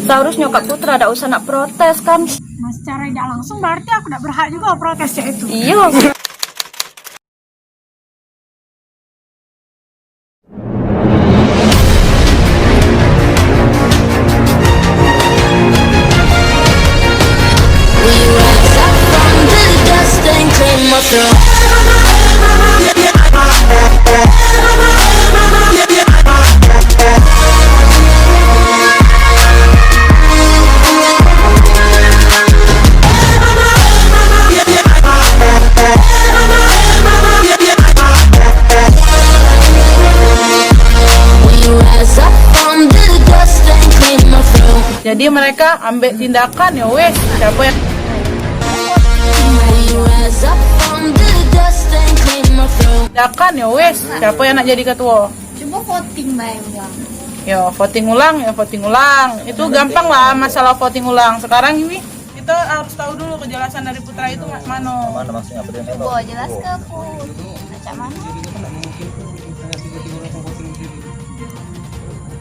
Seharusnya Kak Putra ada usah nak protes kan. Nah, secara tidak langsung berarti aku tidak berhak juga protes ya itu. Iya. Jadi mereka ambil tindakan ya wes, siapa yang tindakan ya wes, siapa yang nak jadi ketua? Coba voting Mbak ulang. Ya voting ulang. Itu gampang lah masalah voting ulang. Sekarang ini kita harus tahu dulu kejelasan dari Putra itu mana. Mana maksudnya apa dia? Coba jelas ke Put. Macam mana?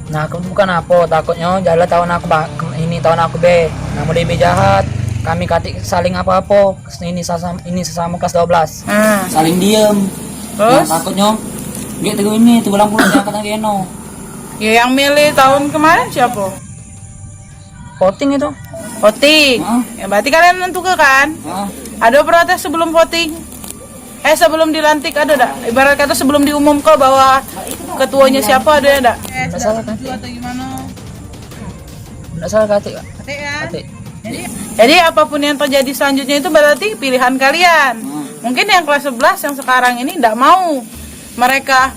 Nah, aku bukan apa, takutnya jalan tahun aku ini tahun aku B. Namun DB jahat. Kami katik saling apa-apa. Ini sesama kelas 12. Saling diem. Terus? Nah, takutnya gitu ini tuh ulang pulang jangan kata Geno. Ya yang milih tahun kemarin siapa? Voting itu. Voting. Ya berarti kalian nentukan kan? Ada protes sebelum voting? Sebelum dilantik ada enggak? Ibarat kata sebelum diumumkan bahwa ketuanya siapa ada enggak? Enggak salah kan? Atau gimana? Enggak salah katik, Kak. Katik. Jadi apapun yang terjadi selanjutnya itu berarti pilihan kalian. Mungkin yang kelas 11 yang sekarang ini enggak mau. Mereka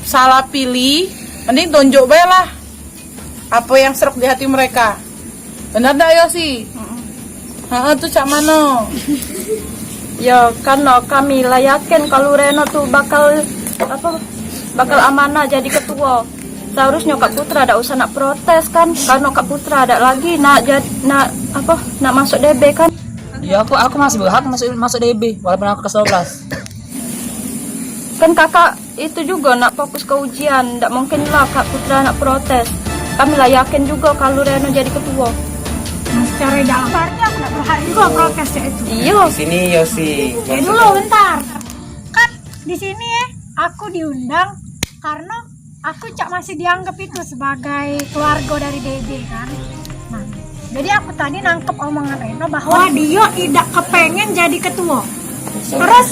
salah pilih, mending tunjuk bae lah apa yang serok di hati mereka. Benar enggak Yosi? Tuh cak mano. Ya karena kami lah yakin kalau Reno tuh bakal amanah jadi ketua. Seharusnya Kak Putra ada usah nak protes kan, karena Kak Putra ada lagi nak masuk DB kan. Ya aku masih berhak masuk DB walaupun aku kelas 12. Kan kakak itu juga nak fokus ke ujian, tidak mungkin lah Kak Putra nak protes. Kami lah yakin juga kalau Reno jadi ketua. Nah, secara dalam berarti aku tidak berhak juga protes ya itu. Iya. Sini Yosi. Dulu bentar. Kan di sini aku diundang karena aku masih dianggap itu sebagai keluarga dari DB kan. Nah, jadi aku tadi nangkep omongan Reno bahwa dia tidak kepengen jadi ketua. Terus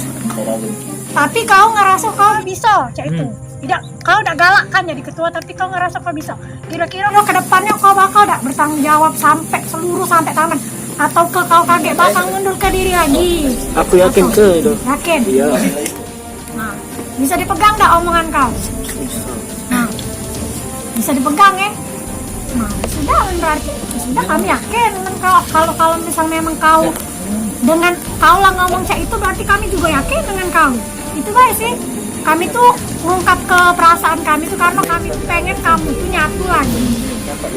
tapi kau ngerasa kau bisa itu. Tidak, kau udah galak kan jadi ketua, tapi kau ngerasa kau bisa. Kira-kira ke depannya kau bakal tidak bertanggung jawab sampai tamat, atau kau kaget bakal mundur ke diri lagi? Aku yakin ke itu. Yakin? Iya. Nah, bisa dipegang tak omongan kau? Nah, bisa dipegang ya? Nah, sudah berarti sudah kami yakin dengan kalau misalnya memang kau dengan kau lah ngomong cak itu berarti kami juga yakin dengan kau. Itu baik sih. Kami tuh ngungkap ke perasaan kami tuh karena kami tuh pengen kamu tuh nyatu lagi,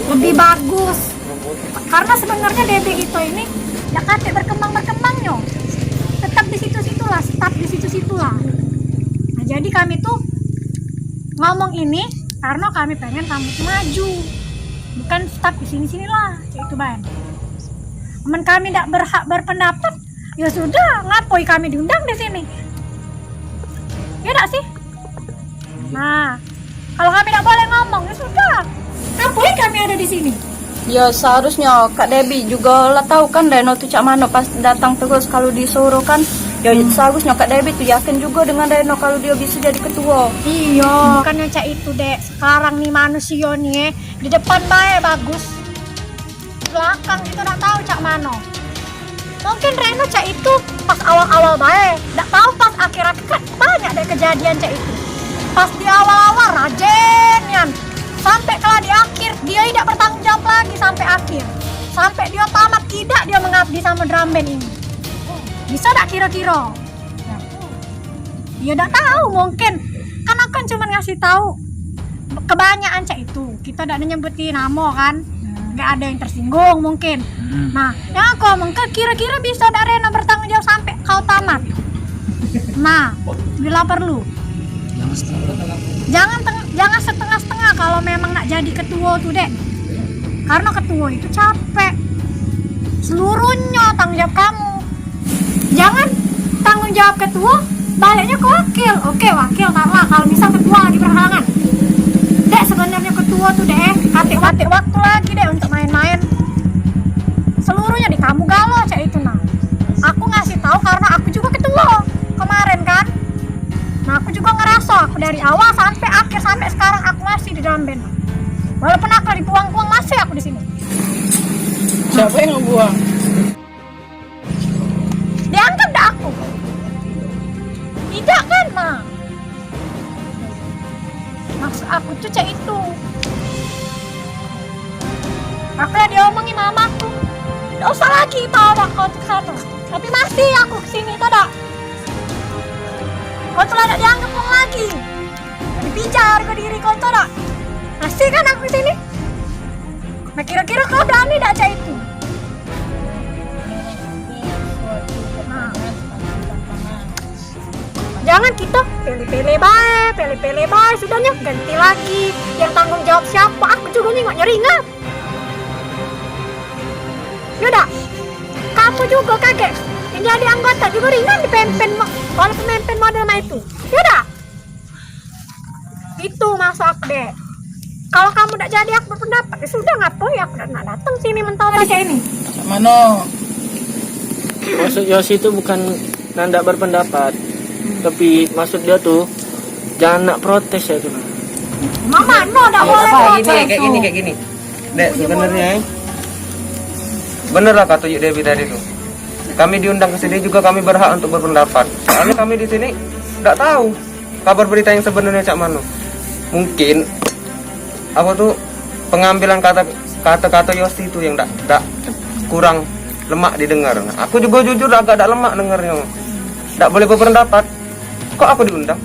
lebih bagus. Karena sebenarnya DB itu ini ya kate berkembangnya, tetap di situ-situlah, stuck di situ-situlah. Nah, jadi kami tuh ngomong ini karena kami pengen kamu tuh maju, bukan stuck di sini-sinilah. Itu Bang. Teman kami tidak berhak berpendapat, ya sudah, ngapoi kami diundang di sini? Ya enggak sih? Nah, kalau kami tidak boleh ngomong, ya sudah. Ngapoi kami ada di sini? Ya seharusnya Kak Debbie juga lah tahu kan Reno tuh cak mano pas datang terus kalau disuruh kan. Ya seharusnya Kak Debbie tuh yakin juga dengan Reno kalau dia bisa jadi ketua. Iya, bukannya cak itu dek. Sekarang nih manusia nih di depan baik bagus, belakang itu nggak tahu cak mano. Mungkin Reno cak itu pas awal-awal baik, nggak tahu pas akhir-akhir kan banyak deh kejadian cak itu. Pas di awal-awal rajin sampai kalau di akhir dia tidak bertanggung jawab lagi sampai akhir, sampai dia tamat tidak dia mengabdi sama drum band ini. Bisa tak kira-kira? Ya udah tahu mungkin. Kan aku kan cuma ngasih tahu kebanyakan cak itu. Kita tidak nyebutin nama kan. Nggak ada yang tersinggung mungkin. Nah, yang aku omong kira-kira bisa tak Reno bertanggung jawab sampai kau tamat. Nah, bila perlu. Jangan setengah-setengah kalau memang nak jadi ketua tuh dek. Karena ketua itu capek. Seluruhnya tanggung jawab kamu. Jangan tanggung jawab ketua, baliknya ke wakil. Oke, wakil taruhlah kalau misal ketua lagi berhalangan. Dek, sebenarnya ketua tuh deh, katik waktu lagi deh untuk main-main. Seluruhnya di kamu galau cak itu nah. Aku ngasih tahu karena aku juga ketua kemarin kan. Nah aku juga ngerasa aku dari awal sampai akhir sampai sekarang aku masih di dalam band. Walaupun aku dibuang-buang masih aku di sini. Siapa yang ngebuang? Dianggap dah aku. Tidak kan, Ma? Maksud aku tuh cak itu. Aku udah diomongin mamaku. Tidak usah lagi bawa kau ke sana. Tapi masih aku kesini, tidak. Kau telah tidak dianggap kau lagi. Dipijar ke diri kau, tidak. Masih kan aku kesini. Nah kira-kira kau berani tidak cak itu? Nah. Jangan kita pilih-pilih baik, sudahnya ganti lagi. Yang tanggung jawab siapa? Aku juga nggak nyeringat. Yaudah, kamu juga kaget. Yang jadi anggota juga ringan di pempen, kalau pemimpin model mah itu. Yaudah, itu masuk aku deh. Kalau kamu tidak jadi aku berpendapat, ya sudah ngapain aku udah nak datang sini mentau baca ini. Mano, Maksud Yosi itu bukan nanda berpendapat, tapi maksud dia tuh jangan nak protes ya tuh. Mama, no, tidak boleh protes. Kayak gini. Dek, sebenarnya bener lah kata Yuk Dewi tadi tuh. Kami diundang ke sini juga kami berhak untuk berpendapat. Soalnya kami di sini nggak tahu kabar berita yang sebenarnya cak mano. Mungkin apa tuh pengambilan kata-kata Yosi itu yang nggak kurang lemak didengar. Nah, aku juga jujur agak tak lemak dengarnya. Nggak boleh berpendapat. Kok aku diundang?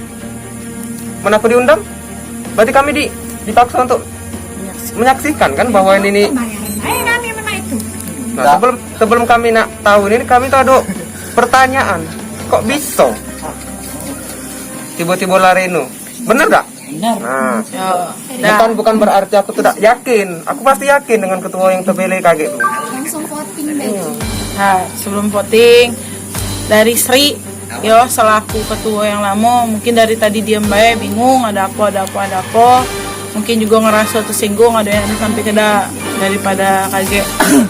Mana aku diundang? Berarti kami dipaksa untuk menyaksikan kan bahwa ini. Nah, sebelum kami nak tahu ini kami tuh ada pertanyaan. Kok bisa? Tiba-tiba Lareno. Bener gak? Benar. Nah, bukan berarti aku tidak yakin. Aku pasti yakin dengan ketua yang terpilih kaget tuh. Langsung voting deh. nah sebelum voting dari Sri, yo selaku ketua yang lama, mungkin dari tadi diam bae, bingung ada apa. Mungkin juga ngerasa tersinggung, ada yang sampai keda daripada kaget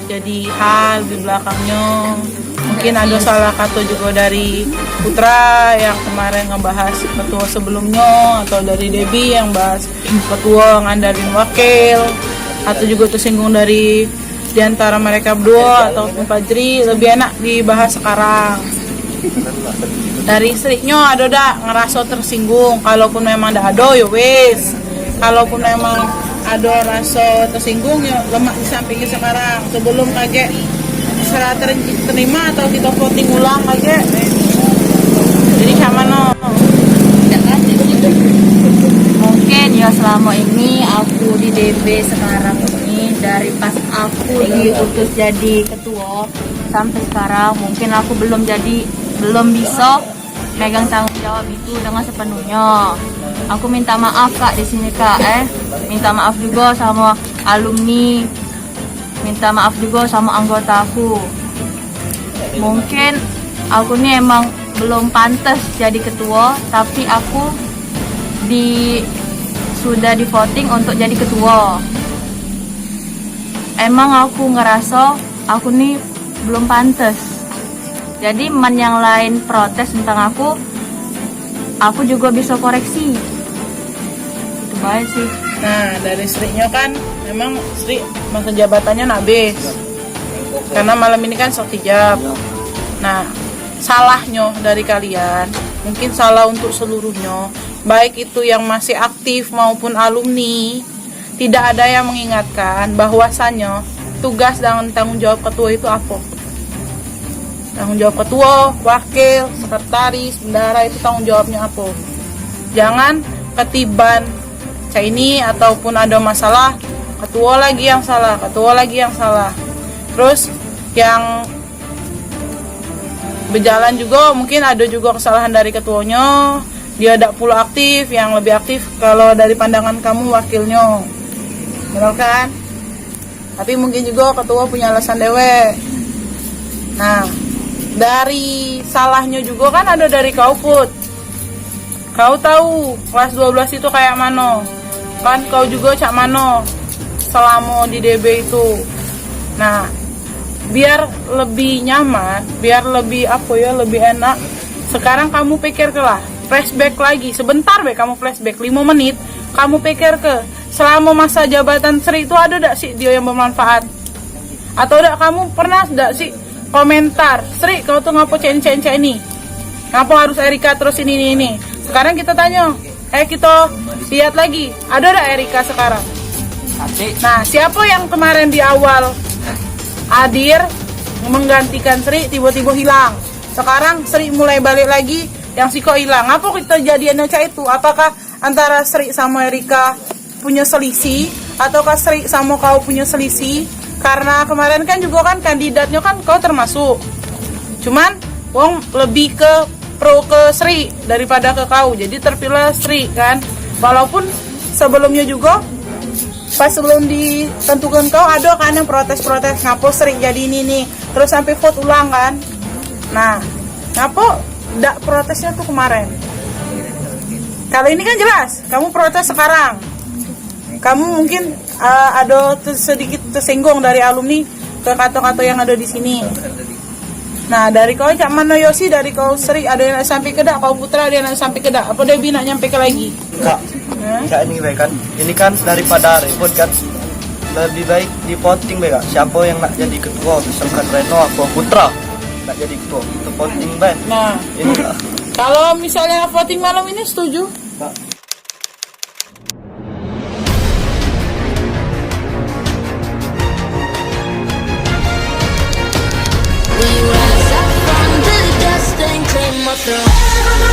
jadi hal di belakangnya. Mungkin ada salah kata juga dari Putra yang kemarin ngebahas ketua sebelumnya, atau dari Debbie yang bahas ketua ngandarin wakil, atau juga tersinggung dari diantara mereka berdua ataupun Fajri. Lebih enak dibahas sekarang. Dari istrinya ada ngerasa tersinggung. Kalaupun memang ada ya wes. Kalaupun memang ada rasa tersinggung ya lemak disampingin sekarang sebelum kaget serah terima atau kita voting ulang kaget. Jadi sama no. Mungkin ya selama ini aku di DB sekarang ini dari pas aku diutus jadi ketua sampai sekarang mungkin aku belum bisa megang tanggung jawab itu dengan sepenuhnya. Aku minta maaf Kak di sini Kak, minta maaf juga sama alumni, minta maaf juga sama anggota aku. Mungkin aku nih emang belum pantas jadi ketua, tapi aku sudah di voting untuk jadi ketua. Emang aku ngerasa aku nih belum pantas. Jadi yang lain protes tentang aku juga bisa koreksi. Itu baik sih. Nah dari Sri-nya kan memang Sri masa jabatannya habis karena malam ini kan Soktijab. Nah salahnya dari kalian, mungkin salah untuk seluruhnya, baik itu yang masih aktif maupun alumni, tidak ada yang mengingatkan bahwasannya tugas dan tanggung jawab ketua itu apa. Tanggung jawab ketua, wakil, sekretaris, bendahara itu tanggung jawabnya apa. Jangan ketiban ini ataupun ada masalah, ketua lagi yang salah. Terus yang berjalan juga mungkin ada juga kesalahan dari ketuanya, dia tidak pula aktif, yang lebih aktif kalau dari pandangan kamu wakilnya. Benar kan? Tapi mungkin juga ketua punya alasan dewe. Nah, dari salahnya juga kan ada dari kau Put. Kau tahu kelas 12 itu kayak mana? Kan kau juga cak mano selama di DB itu. Nah, biar lebih nyaman, biar lebih lebih enak. Sekarang kamu pikir ke lah, flashback lagi sebentar kamu flashback 5 menit, kamu pikir ke selama masa jabatan Sri itu ada enggak sih dia yang bermanfaat? Atau enggak kamu pernah enggak sih komentar, Sri kau tuh ngapo cen ini? Ngapo harus Erika terus ini? Sekarang kita tanya, kita lihat lagi, ada enggak Erika sekarang? Nah, siapa yang kemarin di awal hadir menggantikan Sri tiba-tiba hilang? Sekarang Sri mulai balik lagi, yang Siko hilang. Apa kejadiannya itu? Apakah antara Sri sama Erika punya selisih, ataukah Sri sama kau punya selisih? Karena kemarin kan juga kan kandidatnya kan kau termasuk. Cuman wong lebih ke pro ke Sri daripada ke kau. Jadi terpilih Sri kan. Walaupun sebelumnya juga pas sebelum ditentukan kau ada kan yang protes-protes ngapo Sri jadi ini nih. Terus sampai vote ulang kan. Nah, ngapo ndak protesnya tuh kemarin. Kalau ini kan jelas, kamu protes sekarang. Kamu mungkin ada sedikit tersinggung dari alumni ke kata-kata yang ada di sini. Nah, dari kau Cak Mano Yosi, dari kau Sri, ada yang sampai ke dak, kau Putra ada yang sampai ke dak. Apa Debi nak nyampe ke lagi? Kak, Kak ini baik kan? Ini kan daripada ribut kan, lebih baik di voting baik kak. Siapa yang nak jadi ketua, misalkan Reno atau Putra nak jadi ketua, itu voting baik. Nah, Ini kak. kalau misalnya voting malam ini setuju? We rise up from the dust and claim our throne.